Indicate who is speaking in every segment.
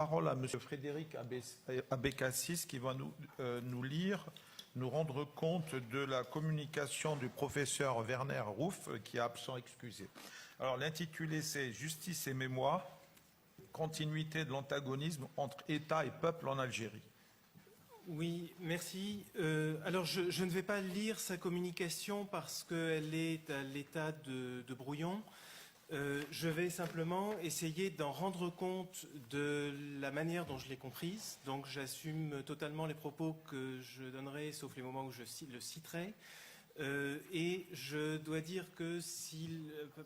Speaker 1: Parole à M. Frédéric Abécassis qui va nous rendre compte de la communication du professeur Werner Rouff qui est absent excusé. Alors l'intitulé c'est Justice et mémoire, continuité de l'antagonisme entre État et peuple en Algérie.
Speaker 2: Oui, merci. Alors je ne vais pas lire sa communication parce qu'elle est à l'état de brouillon. Je vais simplement essayer d'en rendre compte de la manière dont je l'ai comprise. Donc j'assume totalement les propos que je donnerai, sauf les moments où je le citerai. Et je dois dire que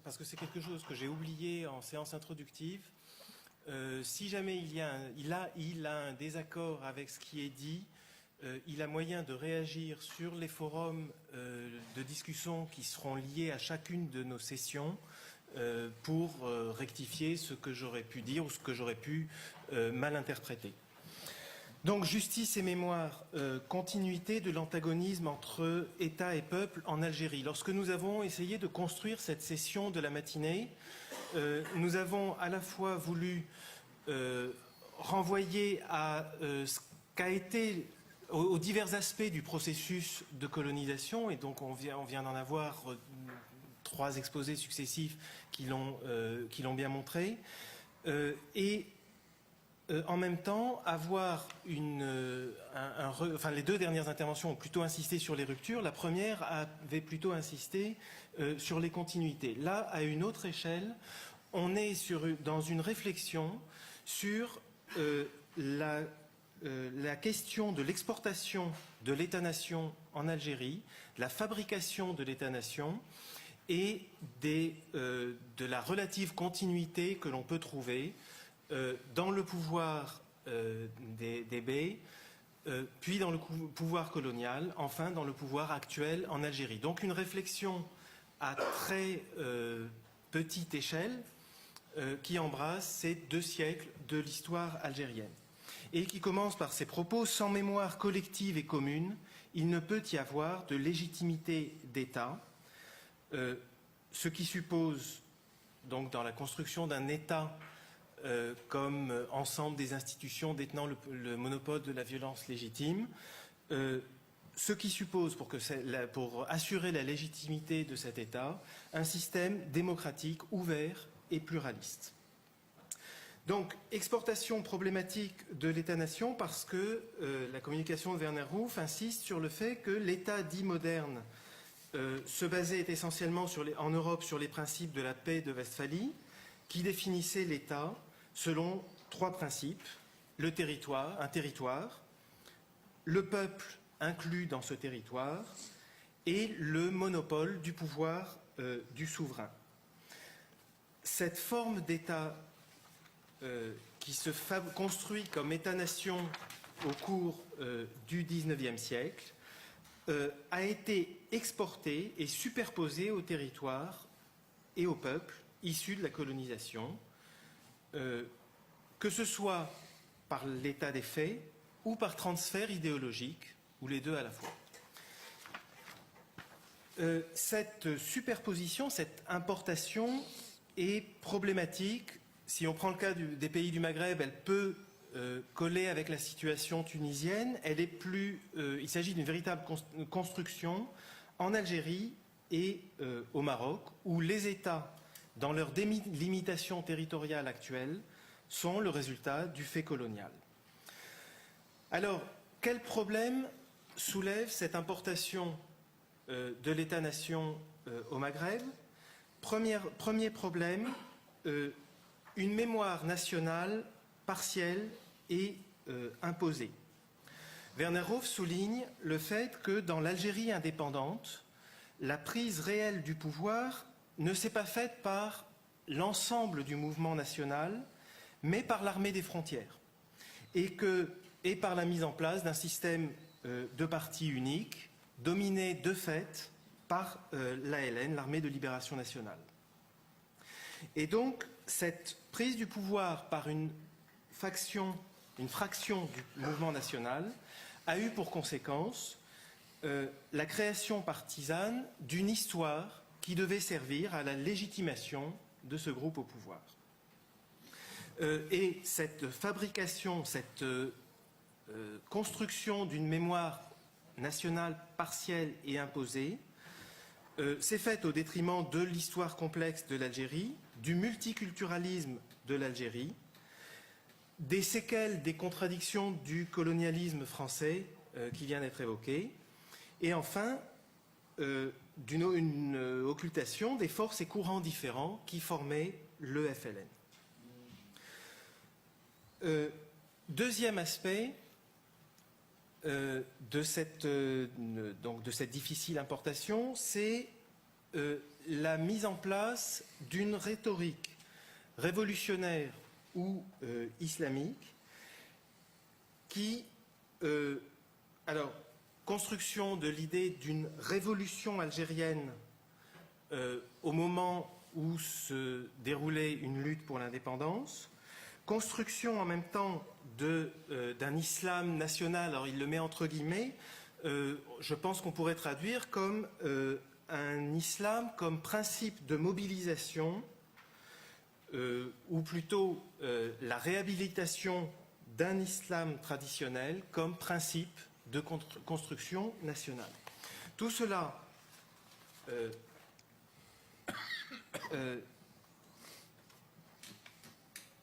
Speaker 2: parce que c'est quelque chose que j'ai oublié en séance introductive, si jamais il a un désaccord avec ce qui est dit, il a moyen de réagir sur les forums de discussion qui seront liés à chacune de nos sessions pour rectifier ce que j'aurais pu dire ou ce que j'aurais pu mal interpréter. Donc, justice et mémoire, continuité de l'antagonisme entre État et peuple en Algérie. Lorsque nous avons essayé de construire cette session de la matinée, nous avons à la fois voulu renvoyer à ce qu'a été aux divers aspects du processus de colonisation, et donc on vient d'en avoir 3 exposés successifs qui l'ont bien montré, et en même temps avoir les 2 dernières interventions ont plutôt insisté sur les ruptures, la première avait plutôt insisté sur les continuités. Là, à une autre échelle, on est dans une réflexion sur la question de l'exportation de l'État-nation en Algérie, la fabrication de l'État-nation et de la relative continuité que l'on peut trouver dans le pouvoir des Bey, puis dans le pouvoir colonial, enfin dans le pouvoir actuel en Algérie. Donc une réflexion à très petite échelle qui embrasse ces 2 siècles de l'histoire algérienne. Et qui commence par ces propos: sans mémoire collective et commune, il ne peut y avoir de légitimité d'État, ce qui suppose, donc dans la construction d'un État comme ensemble des institutions détenant le monopole de la violence légitime, ce qui suppose, pour assurer la légitimité de cet État, un système démocratique ouvert et pluraliste. Donc, exportation problématique de l'État-nation parce que la communication de Werner Rouff insiste sur le fait que l'État dit moderne se basait essentiellement en Europe sur les principes de la paix de Westphalie, qui définissaient l'État selon 3 principes: un territoire, le peuple inclus dans ce territoire et le monopole du pouvoir du souverain. Cette forme d'État qui se construit comme État-nation au cours du XIXe siècle a été exportée et superposée au territoire et au peuple issus de la colonisation, que ce soit par l'état des faits ou par transfert idéologique, ou les 2 à la fois. Cette superposition, cette importation est problématique. Si on prend le cas des pays du Maghreb, elle peut coller avec la situation tunisienne. Il s'agit d'une véritable construction en Algérie et au Maroc, où les États, dans leur délimitation territoriale actuelle, sont le résultat du fait colonial. Alors, quel problème soulève cette importation de l'État-nation au Maghreb? Premier problème, une mémoire nationale partielle et imposée. Werner Rouff souligne le fait que dans l'Algérie indépendante, la prise réelle du pouvoir ne s'est pas faite par l'ensemble du mouvement national, mais par l'armée des frontières, et par la mise en place d'un système de parti unique, dominé de fait par l'ALN, l'Armée de libération nationale. Et donc, cette prise du pouvoir par une fraction du mouvement national a eu pour conséquence la création partisane d'une histoire qui devait servir à la légitimation de ce groupe au pouvoir. Et cette fabrication, cette construction d'une mémoire nationale partielle et imposée s'est faite au détriment de l'histoire complexe de l'Algérie, du multiculturalisme de l'Algérie, des séquelles des contradictions du colonialisme français qui vient d'être évoqué, et enfin d'une occultation des forces et courants différents qui formaient le FLN. Deuxième aspect de cette difficile importation, c'est la mise en place d'une rhétorique révolutionnaire ou islamique qui, construction de l'idée d'une révolution algérienne au moment où se déroulait une lutte pour l'indépendance, construction en même temps d'un islam national, alors il le met entre guillemets, je pense qu'on pourrait traduire comme un islam comme principe de mobilisation, ou plutôt la réhabilitation d'un islam traditionnel comme principe de construction nationale. Tout cela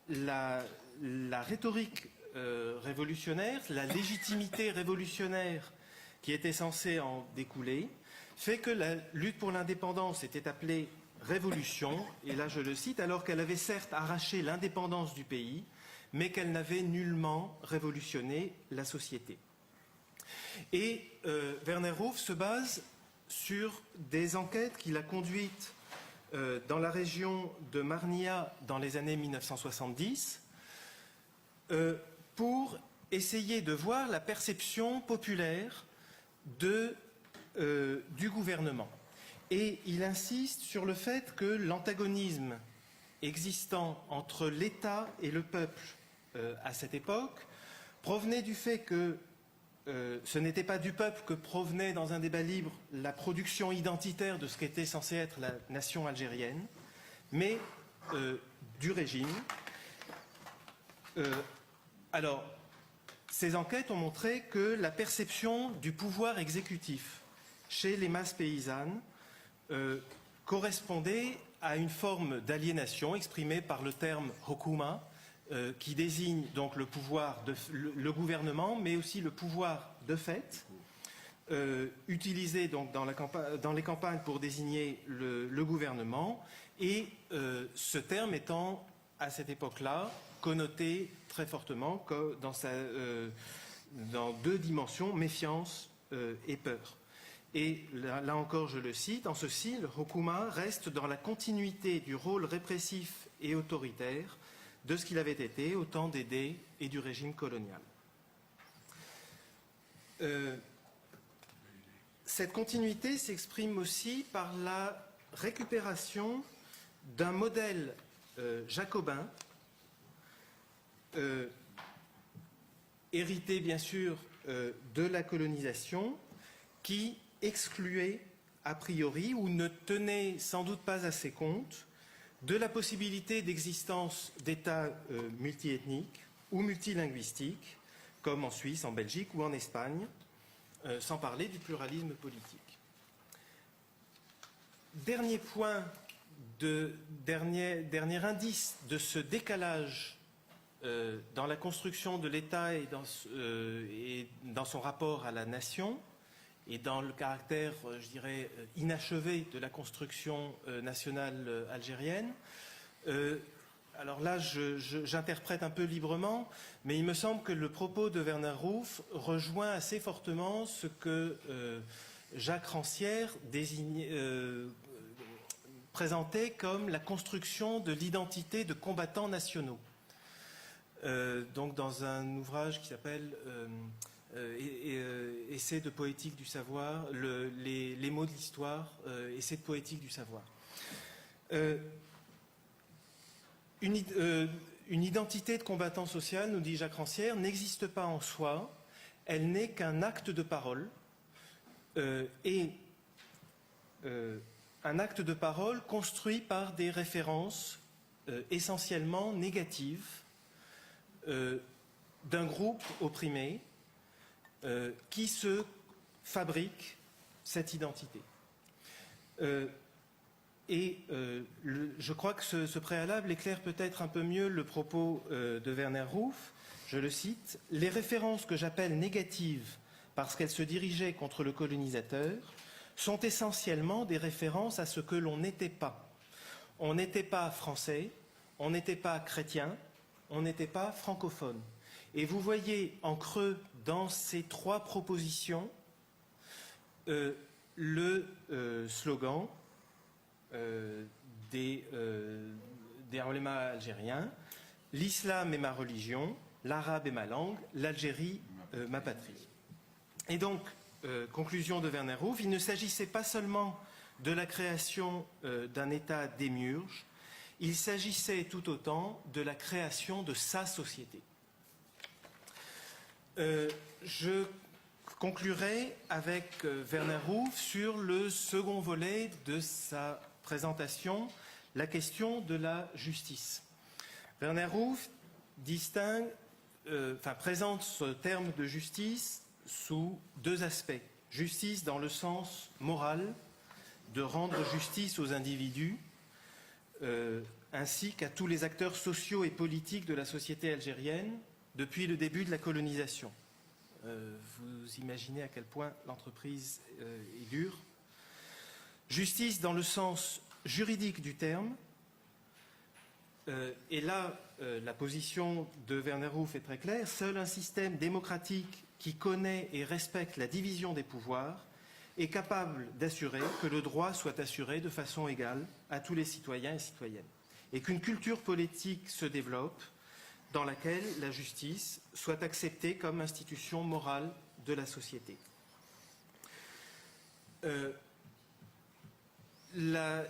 Speaker 2: la rhétorique révolutionnaire, la légitimité révolutionnaire qui était censée en découler, fait que la lutte pour l'indépendance était appelée révolution, et là je le cite, alors qu'elle avait certes arraché l'indépendance du pays, mais qu'elle n'avait nullement révolutionné la société. Et Werner Ruf se base sur des enquêtes qu'il a conduites dans la région de Marnia dans les années 1970 pour essayer de voir la perception populaire du gouvernement. Et il insiste sur le fait que l'antagonisme existant entre l'État et le peuple à cette époque provenait du fait que ce n'était pas du peuple que provenait dans un débat libre la production identitaire de ce qu'était censé être la nation algérienne, mais du régime. Alors, ces enquêtes ont montré que la perception du pouvoir exécutif chez les masses paysannes correspondait à une forme d'aliénation exprimée par le terme hokuma, qui désigne donc le pouvoir, le gouvernement, mais aussi le pouvoir de fait, utilisé donc dans les campagnes pour désigner le gouvernement, et ce terme étant à cette époque-là connoté très fortement dans deux dimensions, méfiance et peur. Et là encore, je le cite, en ceci, le hokuma reste dans la continuité du rôle répressif et autoritaire de ce qu'il avait été au temps des Dey et du régime colonial. Cette continuité s'exprime aussi par la récupération d'un modèle jacobin, hérité bien sûr de la colonisation, qui excluait a priori ou ne tenait sans doute pas assez compte de la possibilité d'existence d'États multiethniques ou multilinguistiques, comme en Suisse, en Belgique ou en Espagne, sans parler du pluralisme politique. Dernier point, dernier indice de ce décalage dans la construction de l'État et dans son rapport à la nation, et dans le caractère, je dirais, inachevé de la construction nationale algérienne. Alors là, j'interprète un peu librement, mais il me semble que le propos de Werner Ruf rejoint assez fortement ce que Jacques Rancière présentait comme la construction de l'identité de combattants nationaux. Donc dans un ouvrage qui s'appelle Essai de poétique du savoir, les mots de l'histoire, essai de poétique du savoir. Une identité de combattant social, nous dit Jacques Rancière, n'existe pas en soi, elle n'est qu'un acte de parole, et un acte de parole construit par des références essentiellement négatives d'un groupe opprimé qui se fabrique cette identité. Je crois que ce préalable éclaire peut-être un peu mieux le propos de Werner Ruf. Je le cite, « Les références que j'appelle négatives parce qu'elles se dirigeaient contre le colonisateur sont essentiellement des références à ce que l'on n'était pas. On n'était pas français, on n'était pas chrétien, on n'était pas francophone. » Et vous voyez en creux dans ces trois propositions le slogan des oulémas algériens, « L'islam est ma religion, l'arabe est ma langue, l'Algérie ma patrie ». Et donc, conclusion de Werner Ruf, il ne s'agissait pas seulement de la création d'un État démiurge, il s'agissait tout autant de la création de sa société. Je conclurai avec Werner Ruf sur le second volet de sa présentation, la question de la justice. Werner Ruf présente ce terme de justice sous deux aspects. Justice dans le sens moral, de rendre justice aux individus, ainsi qu'à tous les acteurs sociaux et politiques de la société algérienne depuis le début de la colonisation. Vous imaginez à quel point l'entreprise est dure. Justice dans le sens juridique du terme. Et là, la position de Werner Ruf est très claire. Seul un système démocratique qui connaît et respecte la division des pouvoirs est capable d'assurer que le droit soit assuré de façon égale à tous les citoyens et citoyennes. Et qu'une culture politique se développe dans laquelle la justice soit acceptée comme institution morale de la société.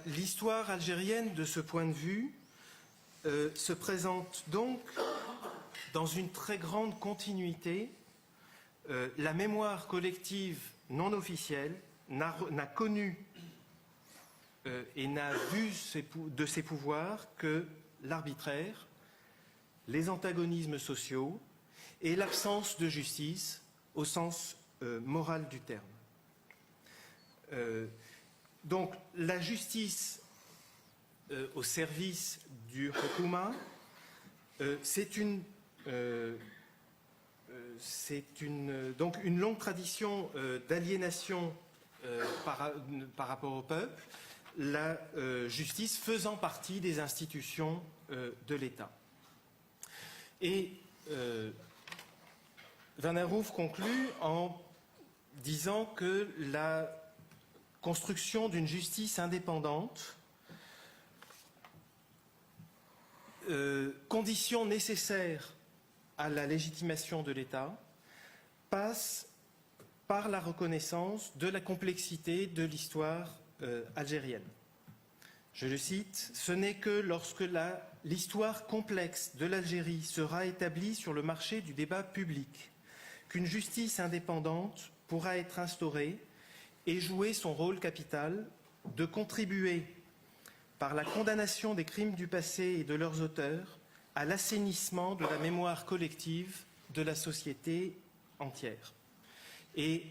Speaker 2: L'histoire algérienne, de ce point de vue, se présente donc dans une très grande continuité. La mémoire collective non officielle n'a connu et n'a vu de ses pouvoirs que l'arbitraire, les antagonismes sociaux et l'absence de justice au sens moral du terme. Donc la justice au service du Hukuma, c'est donc une longue tradition d'aliénation par rapport au peuple, la justice faisant partie des institutions de l'État. Et Werner Ruf conclut en disant que la construction d'une justice indépendante, condition nécessaire à la légitimation de l'État, passe par la reconnaissance de la complexité de l'histoire algérienne. Je le cite, « Ce n'est que lorsque l'histoire complexe de l'Algérie sera établie sur le marché du débat public qu'une justice indépendante pourra être instaurée et jouer son rôle capital de contribuer par la condamnation des crimes du passé et de leurs auteurs à l'assainissement de la mémoire collective de la société entière. » Et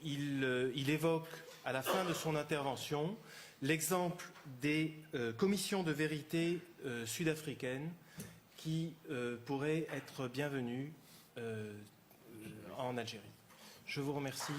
Speaker 2: il évoque à la fin de son intervention l'exemple des commissions de vérité sud-africaines qui pourraient être bienvenues en Algérie. Je vous remercie.